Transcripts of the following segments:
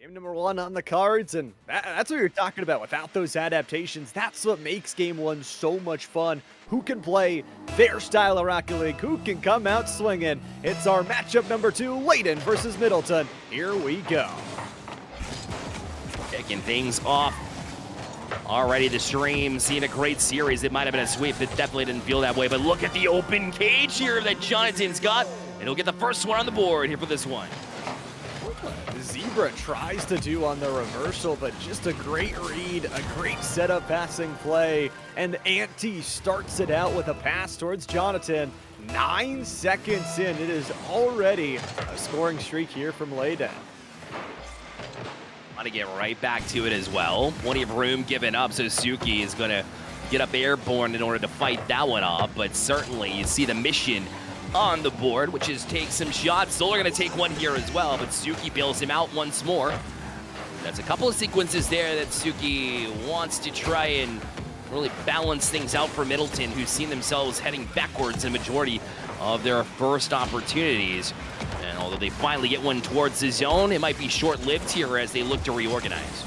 Game number 1 on the cards, and that's what you're talking about. Without those adaptations, that's what makes game 1 so much fun. Who can play their style of Rocket League? Who can come out swinging? It's our matchup number 2, Leyden versus Middleton. Here we go. Kicking things off. Already the stream, seeing a great series. It might have been a sweep. It definitely didn't feel that way, but look at the open cage here that Jonathan's got, and he'll get the first one on the board here for this one. Zebra tries to do on the reversal, but just a great read, a great setup passing play, and Ante starts it out with a pass towards Jonathan. 9 seconds in, it is already a scoring streak here from Leyden. Want to get right back to it as well. Plenty of room given up, so Suki is going to get up airborne in order to fight that one off, but certainly you see the mission on the board, which is take some shots. Solar going to take one here as well, but Suki bails him out once more. That's a couple of sequences there that Suki wants to try and really balance things out for Middleton, who's seen themselves heading backwards in a majority of their first opportunities. And although they finally get one towards the zone, it might be short-lived here as they look to reorganize.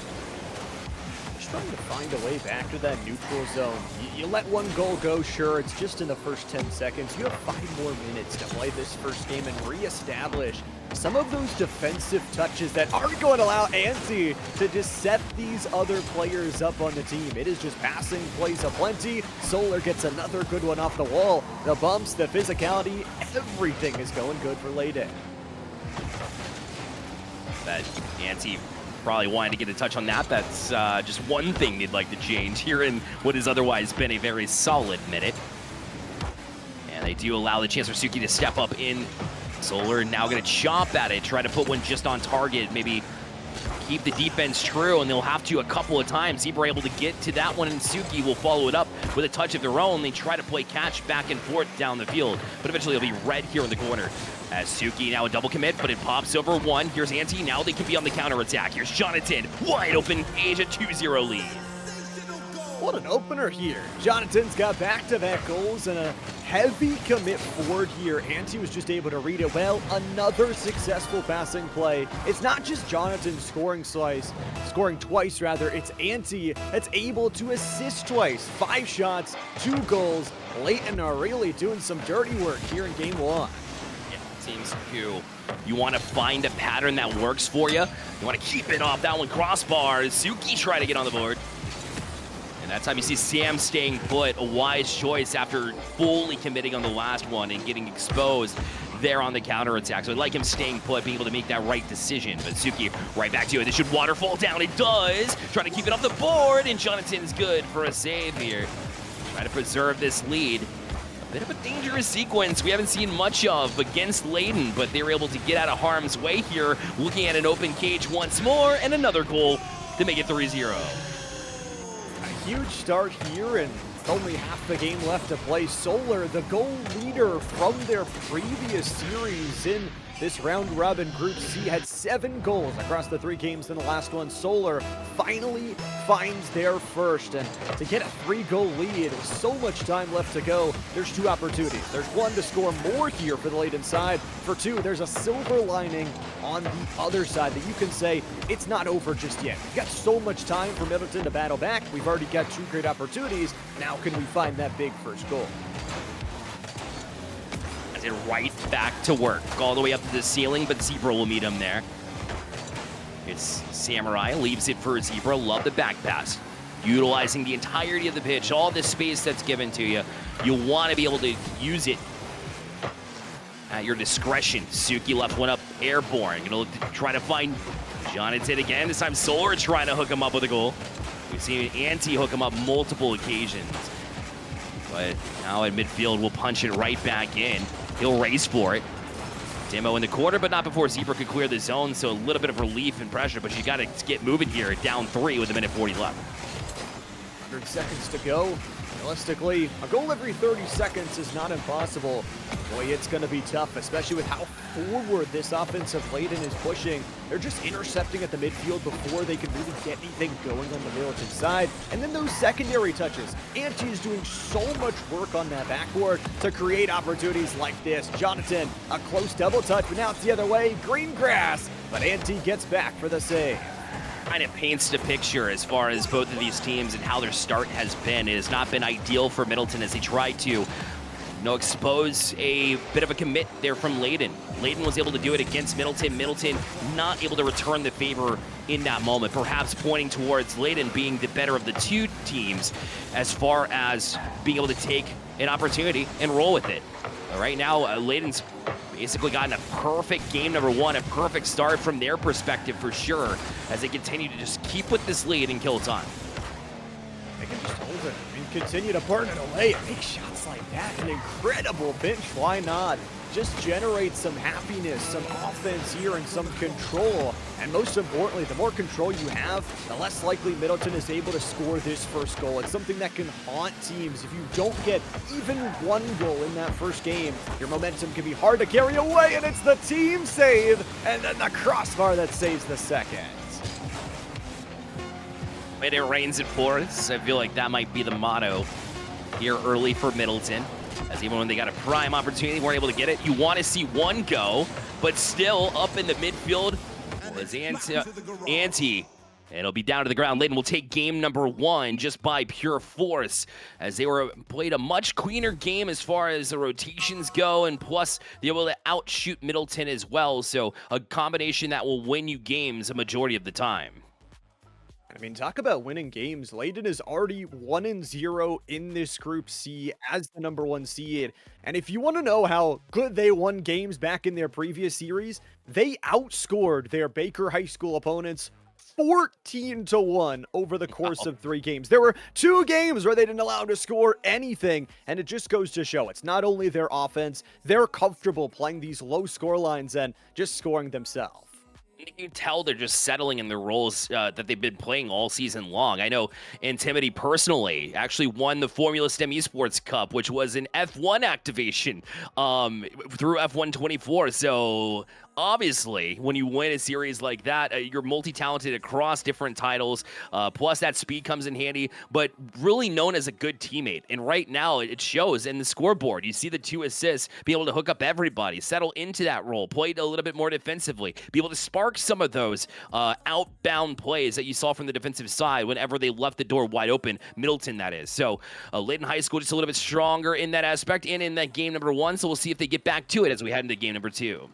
Just trying to find a way back to that neutral zone. You let one goal go, sure, it's just in the first 10 seconds. You have 5 more minutes to play this first game and reestablish some of those defensive touches that aren't going to allow Ante to just set these other players up on the team. It is just passing plays aplenty. Solar gets another good one off the wall. The bumps, the physicality, everything is going good for Leyden. That Ante probably wanted to get a touch on that. That's just one thing they'd like to change here in what has otherwise been a very solid minute. And they do allow the chance for Suki to step up in. Solar now going to chop at it, try to put one just on target, maybe keep the defense true, and they'll have to a couple of times. Zebra able to get to that one, and Suki will follow it up with a touch of their own. They try to play catch back and forth down the field, but eventually it'll be red here in the corner. As Suki now a double commit, but it pops over one. Here's Ante, now they can be on the counter attack. Here's Jonathan, wide open cage, a 2-0 lead. What an opener here. Jonathan's got back-to-back goals and a heavy commit forward here. Ante was just able to read it well. Another successful passing play. It's not just Jonathan scoring twice rather. It's Ante that's able to assist twice. 5 shots, 2 goals. Leyden are really doing some dirty work here in game 1. Seems you want to find a pattern that works for you. You want to keep it off that one crossbar. Suki try to get on the board. And that time you see Sam staying put, a wise choice after fully committing on the last one and getting exposed there on the counterattack. So I like him staying put, being able to make that right decision. But Suki right back to it. This should waterfall down. It does. Trying to keep it off the board, and Jonathan's good for a save here. Try to preserve this lead. Bit of a dangerous sequence we haven't seen much of against Leyden, but they were able to get out of harm's way here, looking at an open cage once more, and another goal to make it 3-0. A huge start here, and only half the game left to play. Solar, the goal leader from their previous series in this round-robin Group C, had 7 goals across the 3 games in the last one. Solar finally finds their first, and to get a 3-goal lead with so much time left to go, there's 2 opportunities. There's 1 to score more here for the Leyden side. For 2, there's a silver lining on the other side that you can say it's not over just yet. We've got so much time for Middleton to battle back. We've already got 2 great opportunities. Now can we find that big first goal? Right back to work, all the way up to the ceiling, but Zebra will meet him there. It's Samurai, leaves it for Zebra. Love the back pass. Utilizing the entirety of the pitch, all the space that's given to you. You want to be able to use it at your discretion. Suki left one up airborne. Gonna try to find Jonathan again. This time Solar trying to hook him up with a goal. We've seen Ante hook him up multiple occasions. But now at midfield, we'll punch it right back in. He'll race for it. Demo in the corner, but not before Zebra could clear the zone, so a little bit of relief and pressure, but you got to get moving here. Down 3 with 1:40 left. 100 seconds to go. Realistically, a goal every 30 seconds is not impossible. Boy, it's going to be tough, especially with how forward this offensive Leyden is pushing. They're just intercepting at the midfield before they can really get anything going on the Middleton side. And then those secondary touches. Anti is doing so much work on that backboard to create opportunities like this. Jonathan, a close double touch, but now it's the other way. Green grass, but Anti gets back for the save. Kind of paints the picture as far as both of these teams and how their start has been. It has not been ideal for Middleton as they try to expose a bit of a commit there from Leyden. Leyden was able to do it against Middleton. Middleton not able to return the favor in that moment, perhaps pointing towards Leyden being the better of the two teams as far as being able to take an opportunity and roll with it. Right now, Leyden's basically gotten a perfect game number one, a perfect start from their perspective for sure, as they continue to just keep with this lead and kill time. They can just hold it and continue to burn it away and make shots like that. An incredible bench, why not? Just generate some happiness, some offense here, and some control. And most importantly, the more control you have, the less likely Middleton is able to score this first goal. It's something that can haunt teams. If you don't get even one goal in that first game, your momentum can be hard to carry away, and it's the team save, and then the crossbar that saves the second. When it rains, it pours. I feel like that might be the motto here early for Middleton, as even when they got a prime opportunity, weren't able to get it. You want to see one go, but still up in the midfield was Anti. And it'll be down to the ground. Leyden will take game number one just by pure force, as they played a much cleaner game as far as the rotations go, and plus they were able to outshoot Middleton as well. So a combination that will win you games a majority of the time. I mean, talk about winning games. Leyden is already 1-0 in this Group C as the number one seed. And if you want to know how good they won games back in their previous series, they outscored their Baker High School opponents 14-1 over the course of 3 games. There were 2 games where they didn't allow them to score anything, and it just goes to show it's not only their offense, they're comfortable playing these low score lines and just scoring themselves. You can tell they're just settling in their roles that they've been playing all season long. I know Intimity personally actually won the Formula STEM Esports Cup, which was an F1 activation through F1 24. So obviously, when you win a series like that, you're multi-talented across different titles, plus that speed comes in handy, but really known as a good teammate. And right now, it shows in the scoreboard. You see the 2 assists, be able to hook up everybody, settle into that role, play a little bit more defensively, be able to spark some of those outbound plays that you saw from the defensive side whenever they left the door wide open, Middleton that is. So Leyden High School just a little bit stronger in that aspect and in that game number one, so we'll see if they get back to it as we head into game number 2.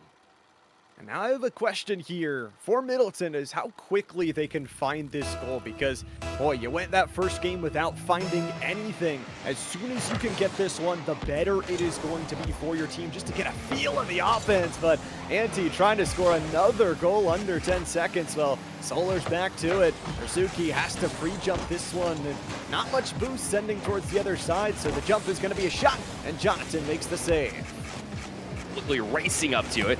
And now I have a question here for Middleton is how quickly they can find this goal, because, boy, you went that first game without finding anything. As soon as you can get this one, the better it is going to be for your team just to get a feel of the offense. But Anti trying to score another goal under 10 seconds. Well, Solar's back to it. Ursuki has to pre-jump this one, and not much boost sending towards the other side, so the jump is going to be a shot, and Jonathan makes the save. Quickly racing up to it.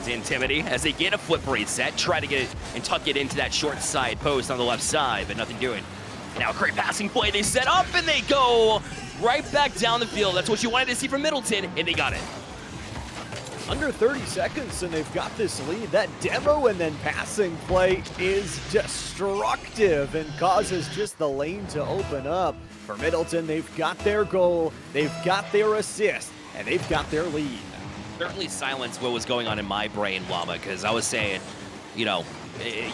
Intimity as they get a flip reset, try to get it and tuck it into that short side post on the left side, but nothing doing. Now a great passing play, they set up and they go right back down the field. That's what you wanted to see from Middleton, and they got it. Under 30 seconds and they've got this lead. That demo and then passing play is destructive and causes just the lane to open up. For Middleton, they've got their goal, they've got their assist, and they've got their lead. Certainly silenced what was going on in my brain, Llama, because I was saying, you know,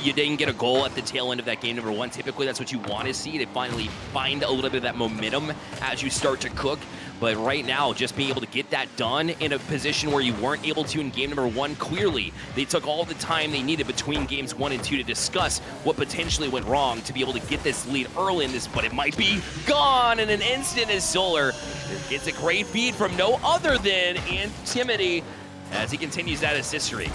you didn't get a goal at the tail end of that game number one. Typically, that's what you want to see, to finally find a little bit of that momentum as you start to cook. But right now, just being able to get that done in a position where you weren't able to in game number one, clearly they took all the time they needed between games 1 and 2 to discuss what potentially went wrong to be able to get this lead early in this, but it might be gone in an instant as Solar gets a great feed from no other than Intimity as he continues that assist streak.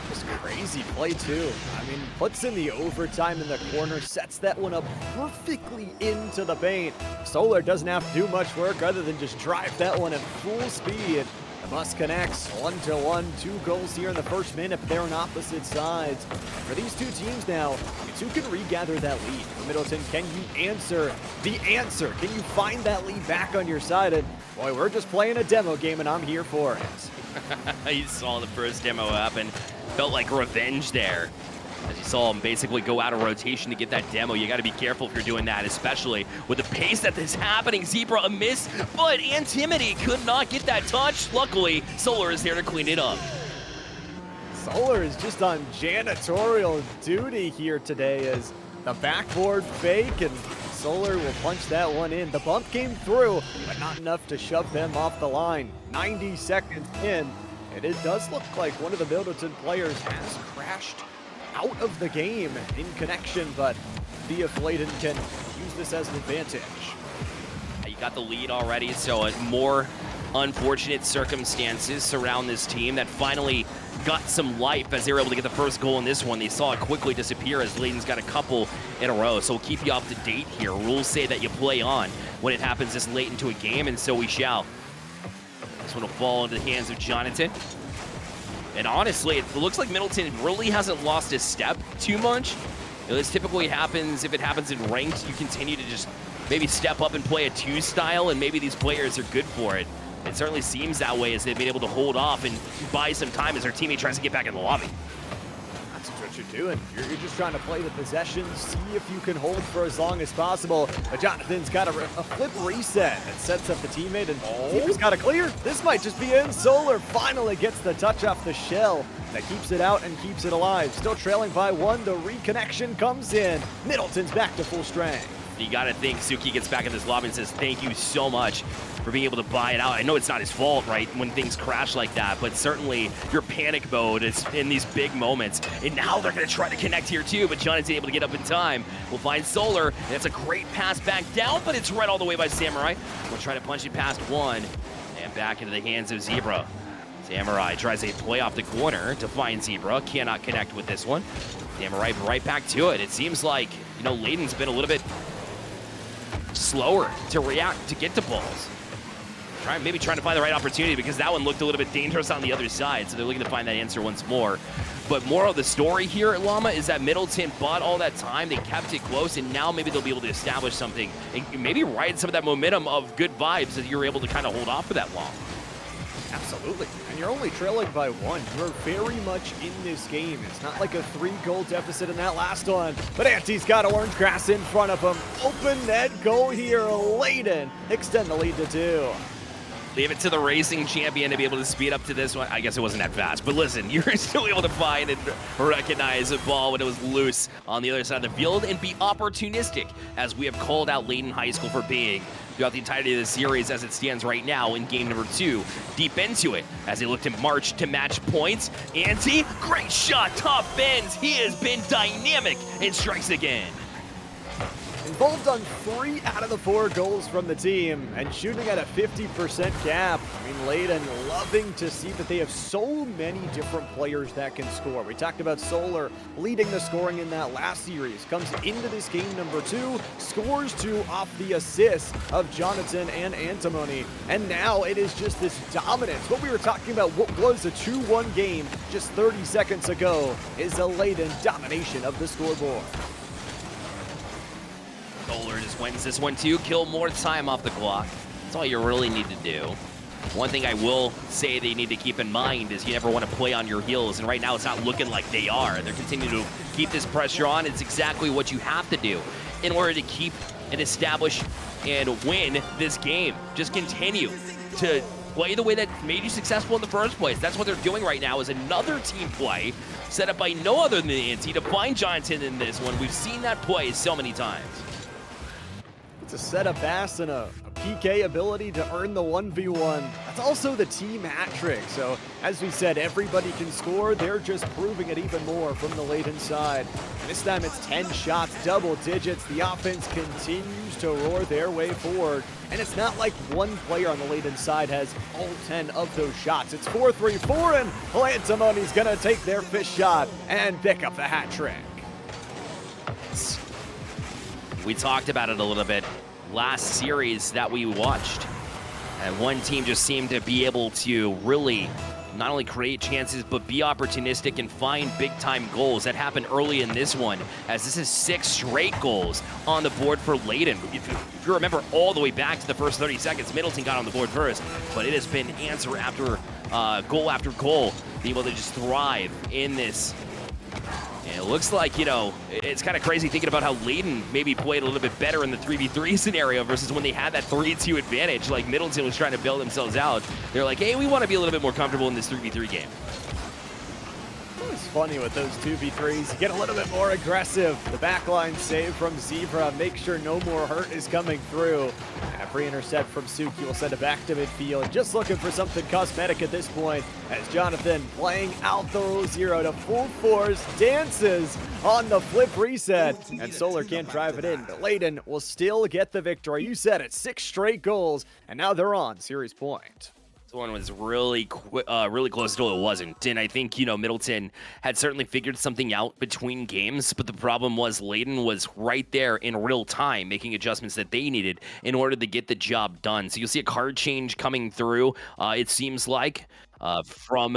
Just crazy play too. I mean, puts in the overtime in the corner, sets that one up perfectly into the paint. Solar doesn't have to do much work other than just drive that one at full speed. The bus connects 1-1, 2 goals here in the first minute, but they're on opposite sides. For these two teams now, it's who can regather that lead. For Middleton, can you answer the answer? Can you find that lead back on your side? And boy, we're just playing a demo game and I'm here for it. You saw the first demo happen. Felt like revenge there. As you saw him basically go out of rotation to get that demo. You got to be careful if you're doing that, especially with the pace that is happening. Zebra a miss, but Antimony could not get that touch. Luckily, Solar is there to clean it up. Solar is just on janitorial duty here today as the backboard fake, and Solar will punch that one in. The bump came through, but not enough to shove them off the line. 90 seconds in, and it does look like one of the Middleton players has crashed out of the game in connection, but see if Leyden can use this as an advantage. You got the lead already, so more unfortunate circumstances surround this team that finally got some life as they were able to get the first goal in this one. They saw it quickly disappear as Leyden's got a couple in a row, so we'll keep you up to date here. Rules say that you play on when it happens this late into a game, and so we shall. This one will fall into the hands of Jonathan. And honestly, it looks like Middleton really hasn't lost his step too much. This typically happens, if it happens in ranked, you continue to just maybe step up and play a 2 style, and maybe these players are good for it. It certainly seems that way as they've been able to hold off and buy some time as their teammate tries to get back in the lobby. That's what you're doing. You're just trying to play the possession, see if you can hold for as long as possible. But Jonathan's got a flip reset that sets up the teammate, and Zebra's got a clear. This might just be in. Solar finally gets the touch off the shell that keeps it out and keeps it alive. Still trailing by 1. The reconnection comes in. Middleton's back to full strength. You got to think Suki gets back in this lobby and says, thank you so much for being able to buy it out. I know it's not his fault, right, when things crash like that, but certainly your panic mode is in these big moments. And now they're going to try to connect here too, but Johnny's able to get up in time. We'll find Solar, and it's a great pass back down, but it's right all the way by Samurai. We'll try to punch it past 1 and back into the hands of Zebra. Samurai tries a play off the corner to find Zebra. Cannot connect with this one. Samurai right back to it. It seems like, Leyden's been a little bit slower to react to get to balls. Maybe trying to find the right opportunity because that one looked a little bit dangerous on the other side, so they're looking to find that answer once more. But moral of the story here at Llama is that Middleton bought all that time, they kept it close, and now maybe they'll be able to establish something and maybe ride some of that momentum of good vibes that you're able to kind of hold off for that long. Absolutely. And you're only trailing by 1. You're very much in this game. It's not like a 3-goal deficit in that last one. But Anti's got orange grass in front of him. Open net goal here. Leyden extend the lead to 2. Leave it to the racing champion to be able to speed up to this one. I guess it wasn't that fast, but listen, you're still able to find and recognize a ball when it was loose on the other side of the field and be opportunistic, as we have called out Leyden High School for being throughout the entirety of the series as it stands right now in game number 2. Deep into it as they look to march to match points. Anti, great shot, top bends. He has been dynamic and strikes again. Involved on 3 out of the 4 goals from the team and shooting at a 50% cap. I mean, Leyden loving to see that they have so many different players that can score. We talked about Solar leading the scoring in that last series. Comes into this game number 2, scores 2 off the assist of Jonathan and Antimony. And now it is just this dominance. What we were talking about, what was a 2-1 game just 30 seconds ago, is a Leyden domination of the scoreboard. Solar just wins this one too. Kill more time off the clock. That's all you really need to do. One thing I will say they need to keep in mind is you never want to play on your heels, and right now it's not looking like they are. They're continuing to keep this pressure on. It's exactly what you have to do in order to keep and establish and win this game. Just continue to play the way that made you successful in the first place. That's what they're doing right now, is another team play set up by no other than Anti to find Jonathan in this one. We've seen that play so many times. It's a setup pass and a PK ability to earn the 1v1. That's also the team hat trick. So as we said, everybody can score. They're just proving it even more from the Leyden side. And this time it's 10 shots, double digits. The offense continues to roar their way forward. And it's not like one player on the Leyden side has all 10 of those shots. It's 4-3-4, and Antimony's gonna take their 5th shot and pick up the hat trick. We talked about it a little bit last series that we watched. And one team just seemed to be able to really not only create chances, but be opportunistic and find big-time goals. That happened early in this one, as this is 6 straight goals on the board for Leyden. If you remember all the way back to the first 30 seconds, Middleton got on the board first, but it has been answer after goal, being able to just thrive in this. And it looks like, you know, it's kind of crazy thinking about how Leyden maybe played a little bit better in the 3v3 scenario versus when they had that 3-2 advantage. Like Middleton was trying to bail themselves out. They're like, hey, we want to be a little bit more comfortable in this 3v3 game. It's funny with those 2v3s. You get a little bit more aggressive. The backline save from Zebra. Make sure no more hurt is coming through. And a free intercept from Suki will send it back to midfield. Just looking for something cosmetic at this point, as Jonathan playing out the row 0 to full force, dances on the flip reset. And Solar can't drive it in, but Leyden will still get the victory. You said it, 6 straight goals, and now they're on series point. This one was really close until it wasn't. And I think, you know, Middleton had certainly figured something out between games, but the problem was Leyden was right there in real time, making adjustments that they needed in order to get the job done. So you'll see a card change coming through, it seems like, from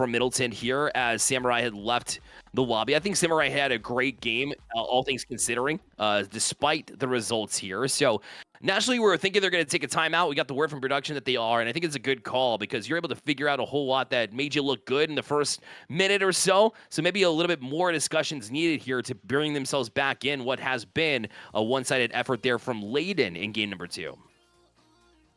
Middleton here, as Samurai had left the lobby. I think Samurai had a great game, all things considering, despite the results here. So naturally, we were thinking they're going to take a timeout. We got the word from production that they are, and I think it's a good call because you're able to figure out a whole lot that made you look good in the first minute or so. So maybe a little bit more discussions needed here to bring themselves back in what has been a one-sided effort there from Leyden in game number 2.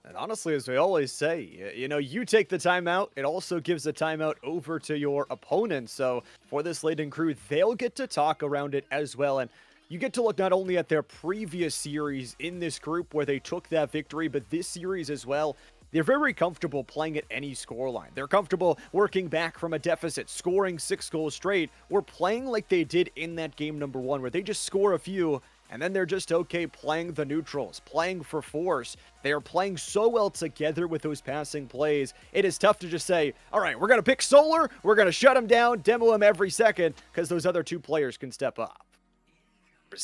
And honestly, as we always say, you know, you take the timeout, it also gives the timeout over to your opponent. So for this Leyden crew, they'll get to talk around it as well. And you get to look not only at their previous series in this group where they took that victory, but this series as well. They're very comfortable playing at any scoreline. They're comfortable working back from a deficit, scoring 6 goals straight, or playing like they did in that game number 1, where they just score a few, and then they're just okay playing the neutrals, playing for force. They are playing so well together with those passing plays. It is tough to just say, all right, we're going to pick Solar, we're going to shut him down, demo him every second, because those other 2 players can step up.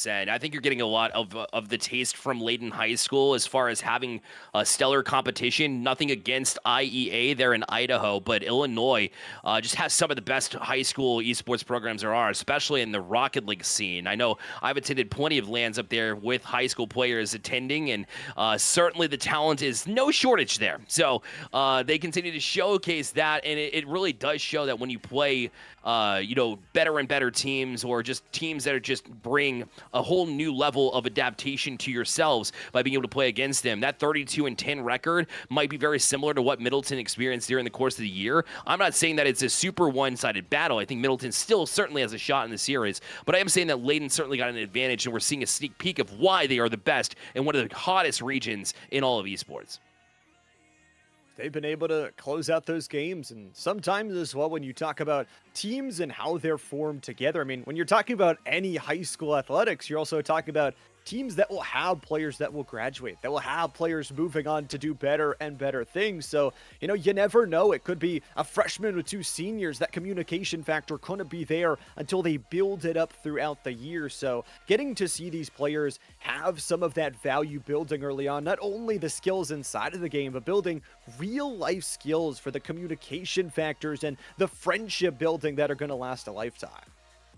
I think you're getting a lot of the taste from Leyden High School as far as having a stellar competition. Nothing against IEA there in Idaho, but Illinois just has some of the best high school esports programs there are, especially in the Rocket League scene. I know I've attended plenty of LANs up there with high school players attending, and certainly the talent is no shortage there. So they continue to showcase that, and it really does show that when you play you know, better and better teams, or just teams that are just bring a whole new level of adaptation to yourselves by being able to play against them. That 32-10 record might be very similar to what Middleton experienced during the course of the year. I'm not saying that it's a super one-sided battle. I think Middleton still certainly has a shot in the series, but I am saying that Leyden certainly got an advantage, and we're seeing a sneak peek of why they are the best in one of the hottest regions in all of esports. They've been able to close out those games, and sometimes as well when you talk about teams and how they're formed together. I mean, when you're talking about any high school athletics, you're also talking about teams that will have players that will graduate, that will have players moving on to do better and better things. So, you know, you never know. It could be a freshman with 2 seniors. That communication factor couldn't be there until they build it up throughout the year. So getting to see these players have some of that value building early on, not only the skills inside of the game, but building real life skills for the communication factors and the friendship building that are going to last a lifetime.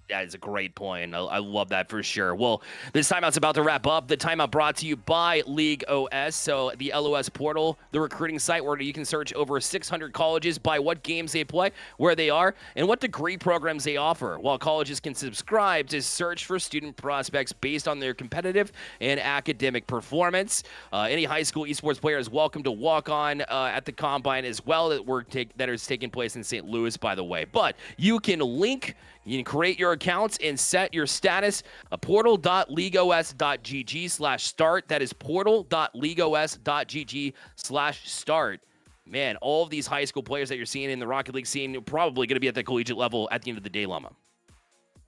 That is a great point. I love that for sure. Well, this timeout's about to wrap up. The timeout brought to you by League OS. So the LOS portal, the recruiting site where you can search over 600 colleges by what games they play, where they are, and what degree programs they offer. While colleges can subscribe to search for student prospects based on their competitive and academic performance. Any high school esports player is welcome to walk on at the Combine as well that is taking place in St. Louis, by the way. But you can create your accounts and set your status. Portal.leagueos.gg/start. That is portal.leagueos.gg/start. Man, all of these high school players that you're seeing in the Rocket League scene are probably going to be at the collegiate level at the end of the day, Llama.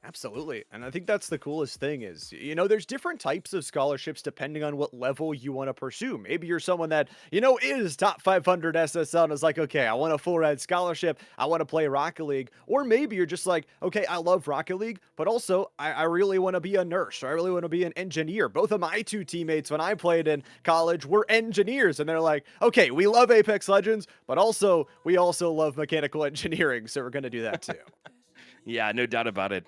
Absolutely. And I think that's the coolest thing is, there's different types of scholarships depending on what level you want to pursue. Maybe you're someone that, is top 500 SSL and is like, okay, I want a full ride scholarship. I want to play Rocket League. Or maybe you're just like, okay, I love Rocket League, but also I really want to be a nurse or I really want to be an engineer. Both of my two teammates when I played in college were engineers. And they're like, okay, we love Apex Legends, but also we also love mechanical engineering. So we're going to do that too. Yeah, no doubt about it.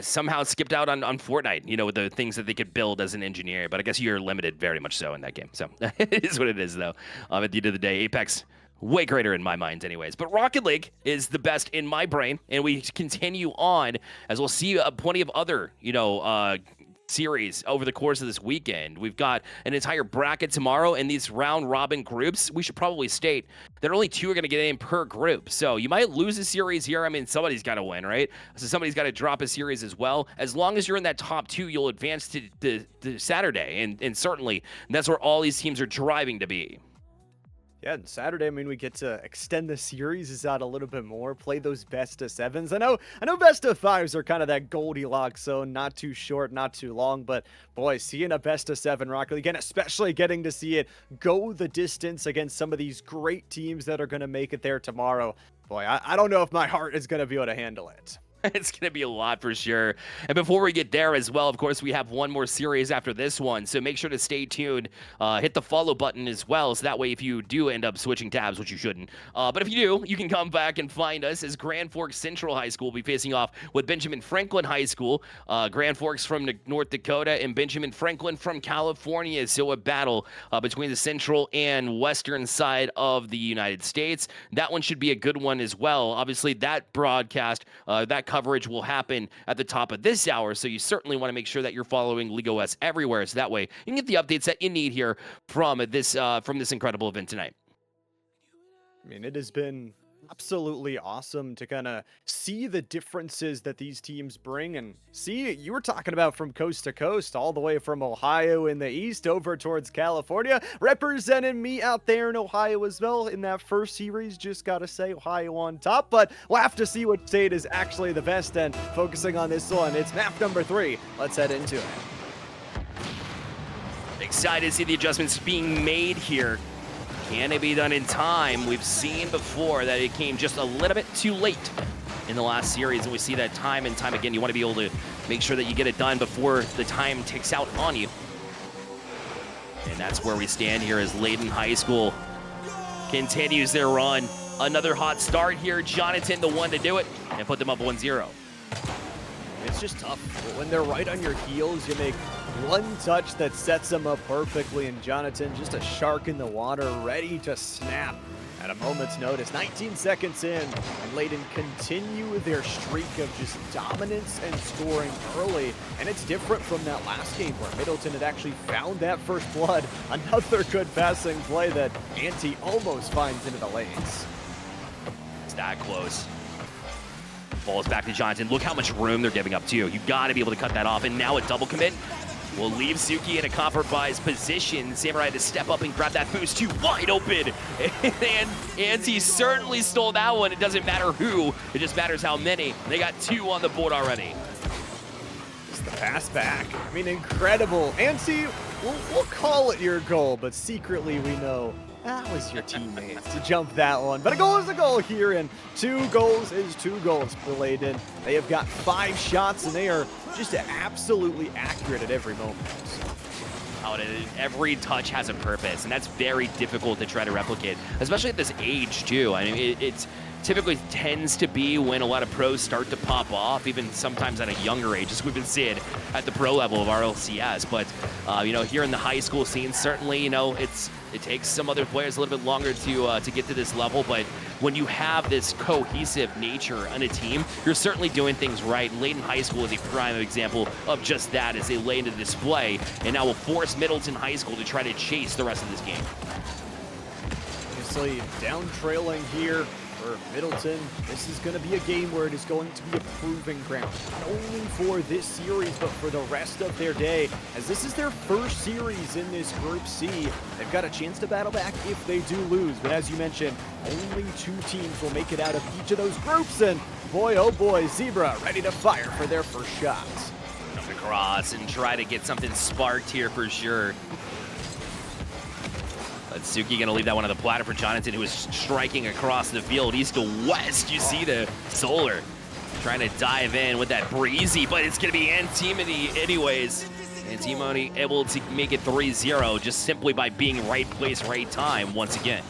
Somehow skipped out on Fortnite, with the things that they could build as an engineer. But I guess you're limited very much so in that game. So it is what it is, though. At the end of the day, Apex, way greater in my mind anyways. But Rocket League is the best in my brain. And we continue on as we'll see plenty of other, series over the course of this weekend. We've got an entire bracket tomorrow in these round robin groups. We should probably state that only 2 are going to get in per group. So you might lose a series here. I mean, somebody's got to win, right? So somebody's got to drop a series as well. As long as you're in that top 2, you'll advance to Saturday. And certainly that's where all these teams are driving to be. Yeah, and Saturday, I mean, we get to extend the series out a little bit more, play those best of 7s. I know best of 5s are kind of that Goldilocks zone, not too short, not too long, but boy, seeing a best of 7 Rocket League, and especially getting to see it go the distance against some of these great teams that are going to make it there tomorrow. Boy, I don't know if my heart is going to be able to handle it. It's going to be a lot for sure. And before we get there as well, of course, we have one more series after this one. So make sure to stay tuned. Hit the follow button as well. So that way, if you do end up switching tabs, which you shouldn't. But if you do, you can come back and find us as Grand Forks Central High School will be facing off with Benjamin Franklin High School. Grand Forks from North Dakota and Benjamin Franklin from California. So a battle between the central and western side of the United States. That one should be a good one as well. Obviously, that broadcast, that coverage will happen at the top of this hour, so you certainly want to make sure that you're following League OS everywhere, so that way you can get the updates that you need here from this incredible event tonight. I mean, it has been absolutely awesome to kind of see the differences that these teams bring and see, you were talking about from coast to coast, all the way from Ohio in the east over towards California, representing me out there in Ohio as well in that first series. Just gotta say, Ohio on top, but we'll have to see what state is actually the best. And focusing on this one, it's map number 3. Let's head into it. Excited to see the adjustments being made here. Can it be done in time? We've seen before that it came just a little bit too late in the last series, and we see that time and time again. You want to be able to make sure that you get it done before the time ticks out on you. And that's where we stand here as Leyden High School continues their run. Another hot start here. Jonathan, the one to do it, and put them up 1-0. It's just tough. When they're right on your heels, you make one touch that sets them up perfectly, and Jonathan, just a shark in the water, ready to snap at a moment's notice. 19 seconds in, and Leyden continue their streak of just dominance and scoring early. And it's different from that last game where Middleton had actually found that first blood. Another good passing play that Ante almost finds into the lanes. It's that close. Ball's back to Johnson. Look how much room they're giving up, too. You've got to be able to cut that off. And now a double commit will leave Suki in a compromised position. Samurai had to step up and grab that boost, too, wide open. And Ante certainly stole that one. It doesn't matter who. It just matters how many. They got 2 on the board already. Just the pass back. I mean, incredible. Ante, we'll call it your goal, but secretly we know that was your teammates to jump that one. But a goal is a goal here, and 2 goals is 2 goals for Leyden. They have got 5 shots, and they are just absolutely accurate at every moment. Every touch has a purpose, and that's very difficult to try to replicate, especially at this age, too. I mean, it's typically tends to be when a lot of pros start to pop off, even sometimes at a younger age, as we've been seeing at the pro level of RLCS. But, here in the high school scene, certainly, it takes some other players a little bit longer to get to this level. But when you have this cohesive nature on a team, you're certainly doing things right. Leyden High School is a prime example of just that as they lay into display, and now will force Middleton High School to try to chase the rest of this game. Obviously, down trailing here. for Middleton, this is going to be a game where it is going to be a proving ground, not only for this series, but for the rest of their day, as this is their first series in this Group C. They've got a chance to battle back if they do lose, but as you mentioned, only 2 teams will make it out of each of those groups, and boy, oh boy, Zebra ready to fire for their first shots. Up across and try to get something sparked here for sure. But Suki gonna leave that one on the platter for Jonathan, who is striking across the field east to west. You see the Solar trying to dive in with that breezy, but it's gonna be Antimony anyways. Antimony able to make it 3-0 just simply by being right place, right time once again.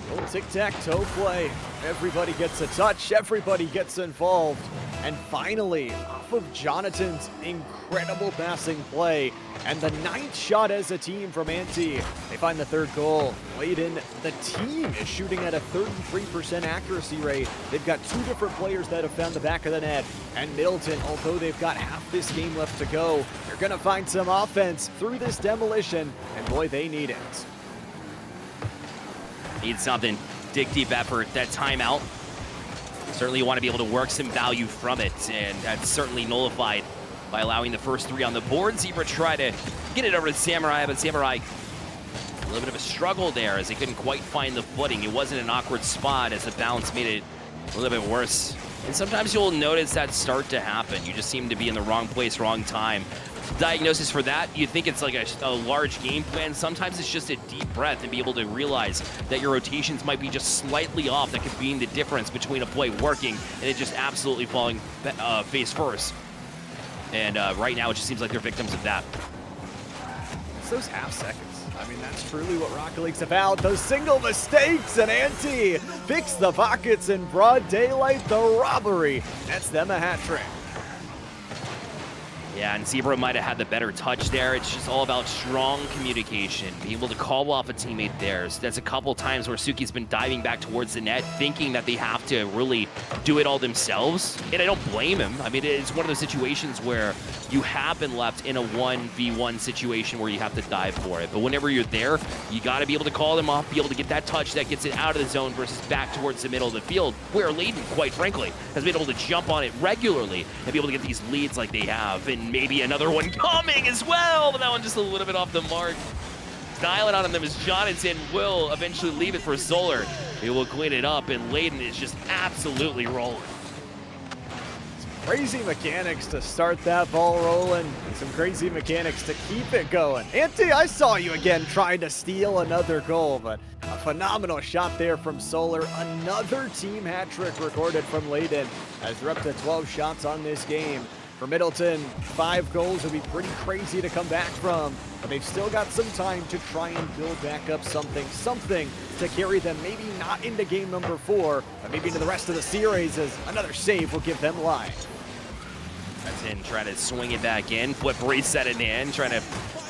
Little tic-tac-toe play. Everybody gets a touch, everybody gets involved. And finally, off of Jonathan's incredible passing play, and the 9th shot as a team from Anti, they find the 3rd goal. Leyden, the team, is shooting at a 33% accuracy rate. They've got 2 different players that have found the back of the net. And Middleton, although they've got half this game left to go, they're going to find some offense through this demolition, and boy, they need it. Need something. Dig deep effort. That timeout. Certainly you want to be able to work some value from it, and that's certainly nullified by allowing the first 3 on the board. Zebra try to get it over to Samurai, but Samurai, a little bit of a struggle there as they couldn't quite find the footing. It wasn't an awkward spot as the bounce made it a little bit worse. And sometimes you'll notice that start to happen. You just seem to be in the wrong place, wrong time. Diagnosis for that, you think it's like a large game plan. Sometimes it's just a deep breath and be able to realize that your rotations might be just slightly off. That could be the difference between a play working and it just absolutely falling face first. And right now it just seems like they're victims of that. It's those half seconds. I mean, that's truly what Rocket League's about. Those single mistakes, and Anti picks the pockets in broad daylight. The robbery nets them a hat trick. Yeah, and Zebra might have had the better touch there. It's just all about strong communication, being able to call off a teammate there. That's a couple times where Suki's been diving back towards the net, thinking that they have to really do it all themselves. And I don't blame him. I mean, it's one of those situations where you have been left in a 1v1 situation where you have to dive for it. But whenever you're there, you got to be able to call them off, be able to get that touch that gets it out of the zone versus back towards the middle of the field, where Leyden, quite frankly, has been able to jump on it regularly and be able to get these leads like they have. And maybe another one coming as well, but that one just a little bit off the mark. Styling on them as Jonathan will eventually leave it for Solar. He will clean it up, and Leyden is just absolutely rolling. Crazy mechanics to start that ball rolling, and some crazy mechanics to keep it going. Anti, I saw you again trying to steal another goal, but a phenomenal shot there from Solar. Another team hat trick recorded from Leyden as they're up to 12 shots on this game. For Middleton, 5 goals would be pretty crazy to come back from, but they've still got some time to try and build back up something to carry them maybe not into game number 4, but maybe into the rest of the series, as another save will give them life. That's in, trying to swing it back in, flip reset it in, trying to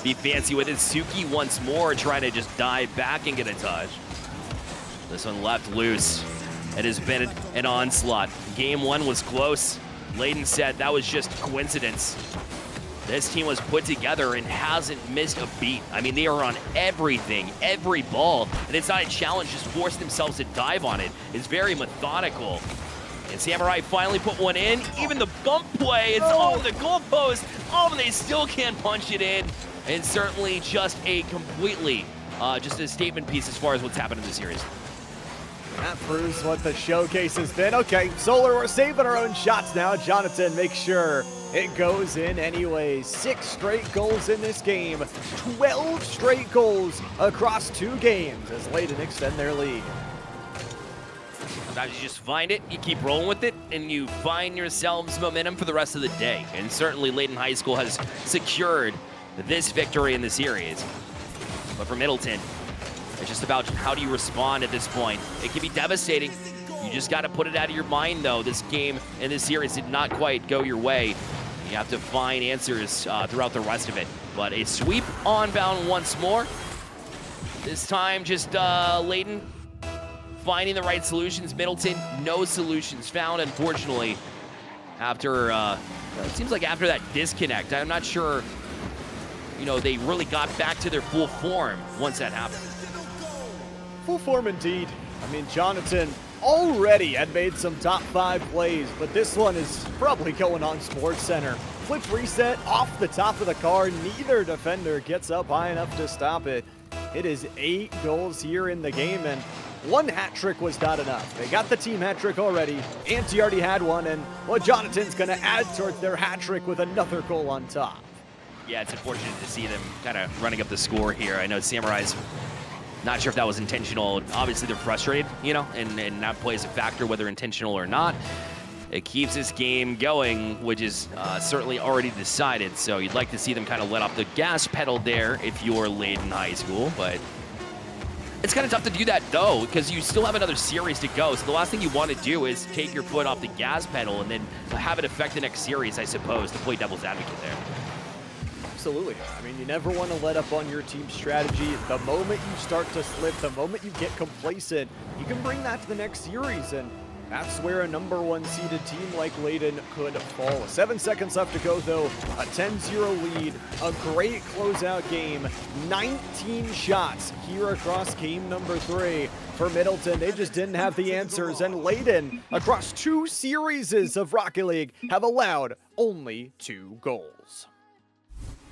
be fancy with it. Suki once more trying to just dive back and get a touch. This one left loose. It has been an onslaught. Game 1 was close. Leyden said that was just coincidence. This team was put together and hasn't missed a beat. I mean, they are on everything, every ball, and it's not a challenge, just force themselves to dive on it. It's very methodical. And Samurai finally put one in. Even the bump play, it's over the goalpost. Oh, but they still can't punch it in. And certainly just a completely, just a statement piece as far as what's happened in the series. That proves what the showcase has been. Okay, Solar, we're saving our own shots now. Jonathan makes sure it goes in anyways. 6 straight goals in this game. 12 straight goals across 2 games as Leyden extend their lead. Sometimes you just find it, you keep rolling with it, and you find yourselves momentum for the rest of the day. And certainly Leyden High School has secured this victory in the series. But for Middleton, it's just about how do you respond at this point. It can be devastating. You just got to put it out of your mind, though. This game and this series did not quite go your way. You have to find answers throughout the rest of it. But a sweep on bound once more. This time just Leyden finding the right solutions. Middleton, no solutions found, unfortunately. After, it seems like after that disconnect, I'm not sure, you know, they really got back to their full form once that happened. Full form indeed. I mean, Jonathan already had made some top 5 plays, but this one is probably going on SportsCenter. Flip reset off the top of the car. Neither defender gets up high enough to stop it. It is 8 goals here in the game, and 1 hat trick was not enough. They got the team hat trick already. Ante already had one, and Jonathan's going to add towards their hat trick with another goal on top. Yeah, it's unfortunate to see them kind of running up the score here. I know Samurai's not sure if that was intentional. Obviously, they're frustrated, you know, and that plays a factor, whether intentional or not. It keeps this game going, which is certainly already decided. So you'd like to see them kind of let off the gas pedal there if you're Leyden High School, but it's kind of tough to do that, though, because you still have another series to go. So the last thing you want to do is take your foot off the gas pedal and then have it affect the next series, I suppose, to play devil's advocate there. Absolutely. I mean, you never want to let up on your team's strategy. The moment you start to slip, the moment you get complacent, you can bring that to the next series, and that's where a number 1 seeded team like Leyden could fall. 7 seconds left to go, though. A 10-0 lead, a great closeout game. 19 shots here across game number 3 for Middleton. They just didn't have the answers, and Leyden, across 2 series of Rocket League, have allowed only 2 goals.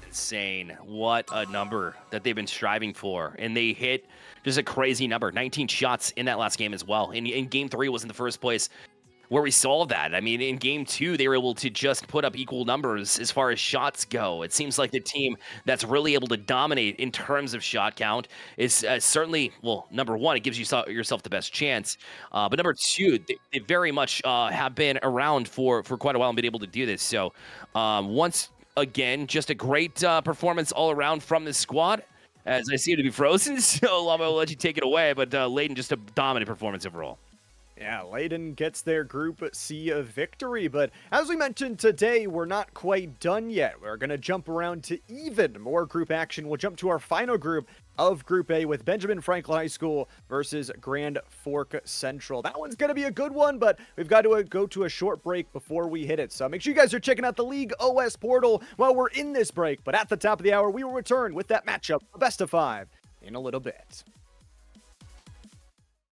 Insane. What a number that they've been striving for. And they hit just a crazy number. 19 shots in that last game as well. In game 3 was in the first place where we saw that. I mean, in game 2, they were able to just put up equal numbers as far as shots go. It seems like the team that's really able to dominate in terms of shot count is certainly, well, number 1, it gives you yourself the best chance. But number 2, they very much have been around for quite a while and been able to do this. So once again, just a great performance all around from this squad, as I seem to be frozen. So Lama will let you take it away, but Leyden, just a dominant performance overall. Yeah, Leyden gets their Group C victory, but as we mentioned today, we're not quite done yet. We're going to jump around to even more group action. We'll jump to our final group of Group A with Benjamin Franklin High School versus Grand Fork Central. That one's going to be a good one, but we've got to go to a short break before we hit it. So make sure you guys are checking out the League OS portal while we're in this break. But at the top of the hour, we will return with that matchup, a best of 5, in a little bit.